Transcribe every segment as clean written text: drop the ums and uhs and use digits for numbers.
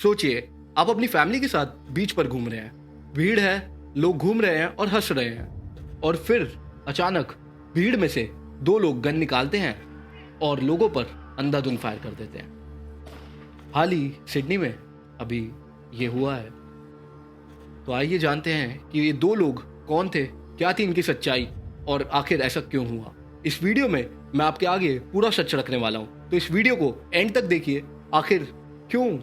सोचिए, आप अपनी फैमिली के साथ बीच पर घूम रहे हैं, भीड़ है, लोग घूम रहे हैं और हंस रहे हैं, और फिर अचानक भीड़ में से दो लोग गन निकालते हैं और लोगों पर अंधाधुंध फायर कर देते हैं। हाल ही सिडनी में अभी ये हुआ है। तो आइए जानते हैं कि ये दो लोग कौन थे, क्या थी इनकी सच्चाई और आखिर ऐसा क्यों हुआ। इस वीडियो में मैं आपके आगे पूरा सच रखने वाला हूँ, तो इस वीडियो को एंड तक देखिए। आखिर क्यों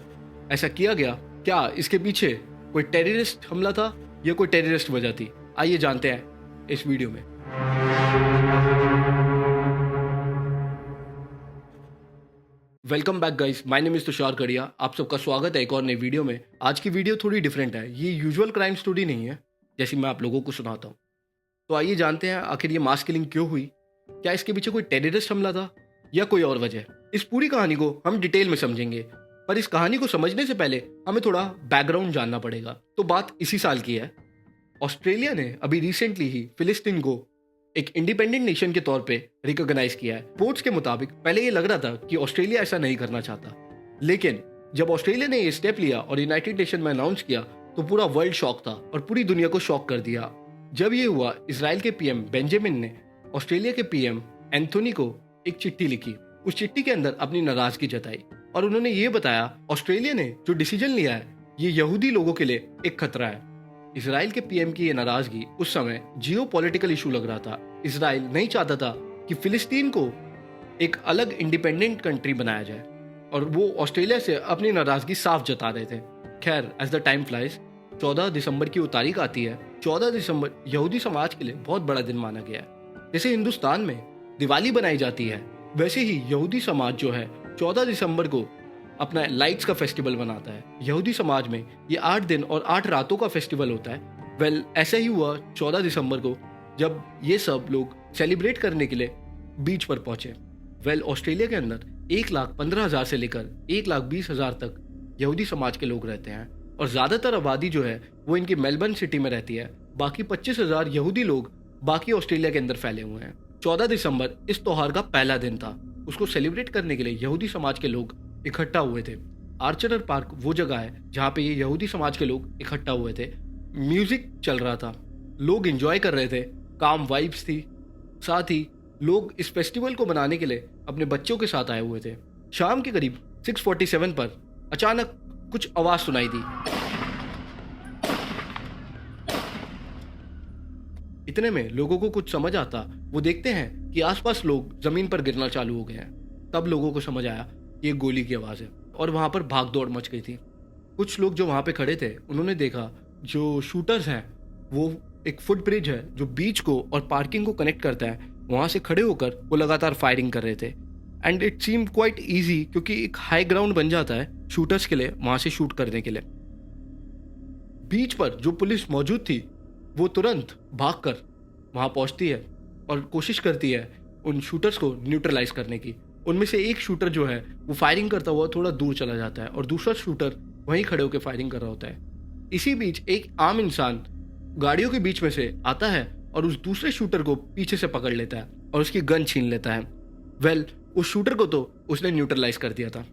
ऐसा किया गया, क्या इसके पीछे कोई टेररिस्ट हमला था या कोई टेररिस्ट वजह थी, आइए जानते हैं इस वीडियो में। Welcome back guys, my name is Tushar Kadia. आप सबका स्वागत है एक और नई वीडियो में। आज की वीडियो थोड़ी डिफरेंट है, ये यूजुअल क्राइम स्टोरी नहीं है जैसी मैं आप लोगों को सुनाता हूँ। तो आइए जानते हैं आखिर ये मास किलिंग क्यों हुई, क्या इसके पीछे कोई टेररिस्ट हमला था या कोई और वजह। इस पूरी कहानी को हम डिटेल में समझेंगे, पर इस कहानी को समझने से पहले हमें थोड़ा बैकग्राउंड जानना पड़ेगा। तो बात इसी साल की है। ऑस्ट्रेलिया ने अभी रिसेंटली ही फिलिस्तीन को एक इंडिपेंडेंट नेशन के तौर पे रिकॉग्नाइज किया है। रिपोर्ट्स के मुताबिक पहले ये लग रहा था कि ऑस्ट्रेलिया ऐसा नहीं करना चाहता, लेकिन जब ऑस्ट्रेलिया ने ये स्टेप लिया और यूनाइटेड नेशन में अनाउंस किया तो पूरा वर्ल्ड शॉक था और पूरी दुनिया को शॉक कर दिया। जब ये हुआ, इसराइल के पीएम बेंजामिन ने ऑस्ट्रेलिया के पीएम एंथोनी को एक चिट्ठी लिखी। उस चिट्ठी के अंदर अपनी नाराजगी जताई और उन्होंने ये बताया ऑस्ट्रेलिया ने जो डिसीजन लिया है ये यहूदी लोगों के लिए एक खतरा है। इसराइल के पीएम की ये नाराजगी उस समय जियोपॉलिटिकल इशू लग रहा था। इसराइल नहीं चाहता था कि फिलिस्तीन को एक अलग इंडिपेंडेंट कंट्री बनाया जाए और वो ऑस्ट्रेलिया से अपनी नाराजगी साफ जता रहे थे। खैर, एज द टाइम फ्लाइज 14 दिसंबर की वो तारीख आती है। 14 दिसंबर यहूदी समाज के लिए बहुत बड़ा दिन माना गया है। जैसे हिंदुस्तान में दिवाली बनाई जाती है, वैसे ही यहूदी समाज जो है 14 दिसंबर को अपना लाइट्स का फेस्टिवल मनाता है। यहूदी समाज में ये 8 दिन और 8 रातों का फेस्टिवल होता है। ऐसा ही हुआ 14 दिसंबर को जब ये सब लोग सेलिब्रेट करने के लिए बीच पर पहुंचे। ऑस्ट्रेलिया के अंदर 1,15,000 से लेकर 1,20,000 तक यहूदी समाज के लोग रहते हैं और ज़्यादातर आबादी जो है वो इनकी मेलबर्न सिटी में रहती है। बाकी 25,000 यहूदी लोग बाकी ऑस्ट्रेलिया के अंदर फैले हुए हैं। 14 दिसंबर इस त्योहार का पहला दिन था। उसको सेलिब्रेट करने के लिए यहूदी समाज के लोग इकट्ठा हुए थे। आर्चर पार्क वो जगह है जहाँ पे ये यहूदी समाज के लोग इकट्ठा हुए थे। म्यूजिक चल रहा था, लोग एंजॉय कर रहे थे, काम वाइब्स थी। साथ ही लोग इस फेस्टिवल को मनाने के लिए अपने बच्चों के साथ आए हुए थे। शाम के करीब 6:47 पर अचानक कुछ आवाज सुनाई दी। इतने में लोगों को कुछ समझ आता, वो देखते हैं कि आसपास लोग जमीन पर गिरना चालू हो गए हैं। तब लोगों को समझ आया ये गोली की आवाज है और वहां पर भाग दौड़ मच गई थी। कुछ लोग जो वहां पे खड़े थे उन्होंने देखा जो शूटर्स हैं वो एक फुट ब्रिज है जो बीच को और पार्किंग को कनेक्ट करता है, वहां से खड़े होकर वो लगातार फायरिंग कर रहे थे। And it seem quite easy, क्योंकि एक हाई ग्राउंड बन जाता है शूटर्स के लिए वहां से शूट करने के लिए। बीच पर जो पुलिस मौजूद थी वो तुरंत भागकर वहां पहुंचती है और कोशिश करती है उन शूटर्स को न्यूट्रलाइज करने की। उनमें से एक शूटर जो है वो फायरिंग करता हुआ थोड़ा दूर चला जाता है और दूसरा शूटर वहीं खड़े होकर फायरिंग कर रहा होता है। इसी बीच एक आम इंसान गाड़ियों के बीच में से आता है और उस दूसरे शूटर को पीछे से पकड़ लेता है और उसकी गन छीन लेता है। उस शूटर को तो उसने न्यूट्रलाइज कर दिया था,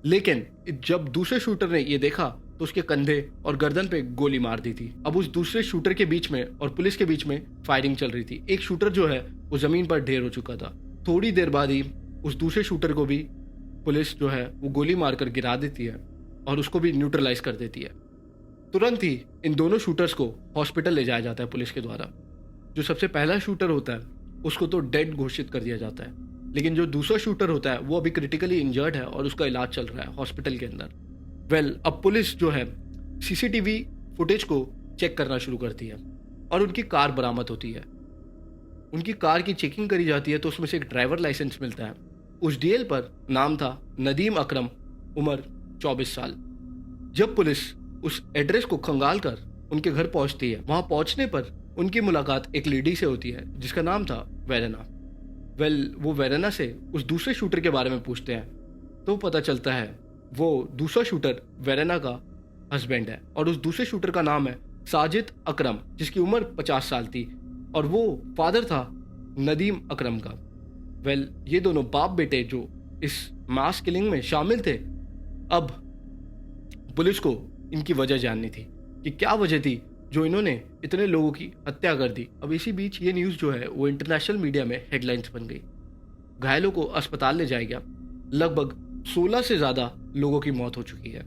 लेकिन जब दूसरे शूटर ने ये देखा तो उसके कंधे और गर्दन पे गोली मार दी थी। अब उस दूसरे शूटर के बीच में और पुलिस के बीच में फायरिंग चल रही थी। एक शूटर जो है वो जमीन पर ढेर हो चुका था। थोड़ी देर बाद ही उस दूसरे शूटर को भी पुलिस जो है वो गोली मारकर गिरा देती है और उसको भी न्यूट्रलाइज कर देती है। तुरंत ही इन दोनों शूटर्स को हॉस्पिटल ले जाया जाता है पुलिस के द्वारा। जो सबसे पहला शूटर होता है उसको तो डेड घोषित कर दिया जाता है, लेकिन जो दूसरा शूटर होता है वो अभी क्रिटिकली इंजर्ड है और उसका इलाज चल रहा है हॉस्पिटल के अंदर। अब पुलिस जो है सीसीटीवी फुटेज को चेक करना शुरू करती है और उनकी कार बरामद होती है। उनकी कार की चेकिंग करी जाती है तो उसमें से एक ड्राइवर लाइसेंस मिलता है। उस डीएल पर नाम था नदीम अकरम, उम्र 24 साल। जब पुलिस उस एड्रेस को खंगाल कर उनके घर पहुंचती है, वहां पहुंचने पर उनकी मुलाकात एक लेडी से होती है जिसका नाम था वेरेना। वो वेरेना से उस दूसरे शूटर के बारे में पूछते हैं तो पता चलता है वो दूसरा शूटर वेरेना का हस्बैंड है और उस दूसरे शूटर का नाम है साजिद अकरम, जिसकी उम्र 50 साल थी और वो फादर था नदीम अकरम का। ये दोनों बाप बेटे जो इस मास किलिंग में शामिल थे। अब पुलिस को इनकी वजह जाननी थी कि क्या वजह थी जो इन्होंने इतने लोगों की हत्या कर दी। अब इसी बीच ये न्यूज़ जो है वो इंटरनेशनल मीडिया में हेडलाइंस बन गई। घायलों को अस्पताल ले जाया गया। लगभग 16 से ज़्यादा लोगों की मौत हो चुकी है।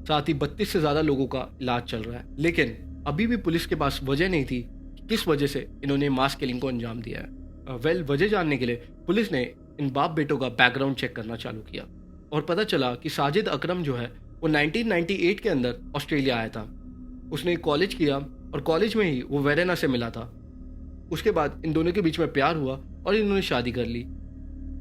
साथ ही 32 से ज़्यादा लोगों का इलाज चल रहा है। लेकिन अभी भी पुलिस के पास वजह नहीं थी कि किस वजह से इन्होंने मास किलिंग को अंजाम दिया है। वजह जानने के लिए पुलिस ने इन बाप बेटों का बैकग्राउंड चेक करना चालू किया और पता चला कि साजिद अकरम जो है वो 1998 के अंदर ऑस्ट्रेलिया आया था। उसने कॉलेज किया और कॉलेज में ही वो वेरेना से मिला था। उसके बाद इन दोनों के बीच में प्यार हुआ और इन्होंने शादी कर ली।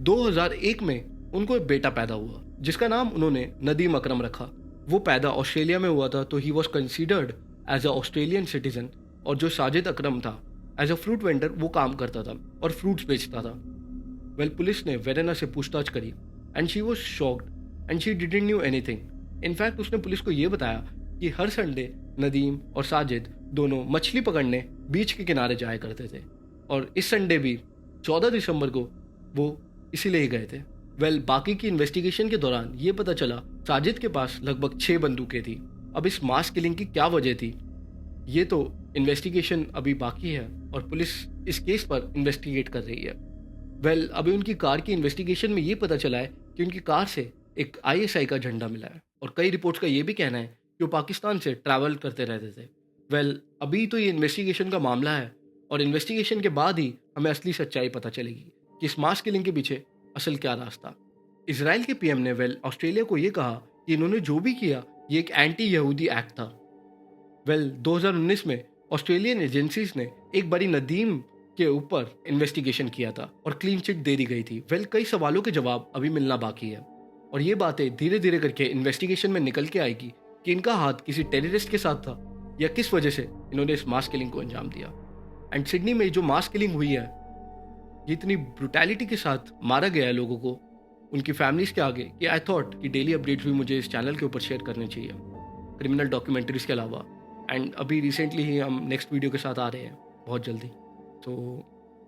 2001 में उनको एक बेटा पैदा हुआ जिसका नाम उन्होंने नदीम अकरम रखा। वो पैदा ऑस्ट्रेलिया में हुआ था तो he was considered as a Australian citizen. और जो साजिद अकरम था एज अ फ्रूट वेंडर वो काम करता था और फ्रूट्स बेचता था। पुलिस ने वेरेना से पूछताछ करी and she was shocked and she didn't knew anything. In fact उसने पुलिस को ये बताया कि हर संडे नदीम और साजिद दोनों मछली पकड़ने बीच के किनारे जाया करते थे और इस संडे भी 14 दिसंबर को वो इसीलिए ही गए थे। बाकी की इन्वेस्टिगेशन के दौरान ये पता चला साजिद के पास लगभग 6 बंदूकें थी। अब इस मास किलिंग की क्या वजह थी ये तो इन्वेस्टिगेशन अभी बाकी है और पुलिस इस केस पर इन्वेस्टिगेट कर रही है। अभी उनकी कार की इन्वेस्टिगेशन में ये पता चला है कि उनकी कार से एक ISI का झंडा मिला है और कई रिपोर्ट्स का ये भी कहना है कि वो पाकिस्तान से ट्रैवल करते रहते थे। अभी तो ये इन्वेस्टिगेशन का मामला है और इन्वेस्टिगेशन के बाद ही हमें असली सच्चाई पता चलेगी कि इस मास किलिंग के पीछे असल क्या रास्ता। इसराइल के PM ने ऑस्ट्रेलिया को ये कहा कि इन्होंने जो भी किया ये एक एंटी यहूदी एक्ट था। 2019 में ऑस्ट्रेलियन एजेंसीज ने एक बारी नदीम के ऊपर इन्वेस्टिगेशन किया था और क्लीन चिट दे दी गई थी। कई सवालों के जवाब अभी मिलना बाकी है और ये बातें धीरे धीरे करके इन्वेस्टिगेशन में निकल के आएगी कि इनका हाथ किसी टेररिस्ट के साथ था या किस वजह से इन्होंने इस मास किलिंग को अंजाम दिया। एंड सिडनी में जो मास किलिंग हुई है ये इतनी ब्रुटैलिटी के साथ मारा गया है लोगों को उनकी फैमिलीज के आगे कि आई थॉट कि डेली अपडेट्स भी मुझे इस चैनल के ऊपर शेयर करने चाहिए क्रिमिनल डॉक्यूमेंट्रीज के अलावा। एंड अभी रिसेंटली ही हम नेक्स्ट वीडियो के साथ आ रहे हैं बहुत जल्दी। तो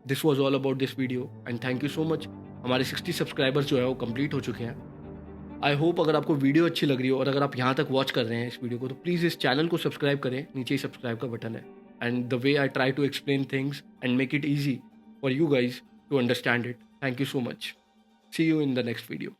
this was all about this video and thank you so much. हमारे 60 सब्सक्राइबर्स जो है वो कंप्लीट हो चुके हैं। आई होप अगर आपको वीडियो अच्छी लग रही हो और अगर आप यहाँ तक वॉच कर रहे हैं इस वीडियो को तो प्लीज़ इस चैनल को सब्सक्राइब करें। नीचे ही सब्सक्राइब का बटन है। And the way I try to explain things and make it easy for you guys to understand it. Thank you so much. See you in the next video.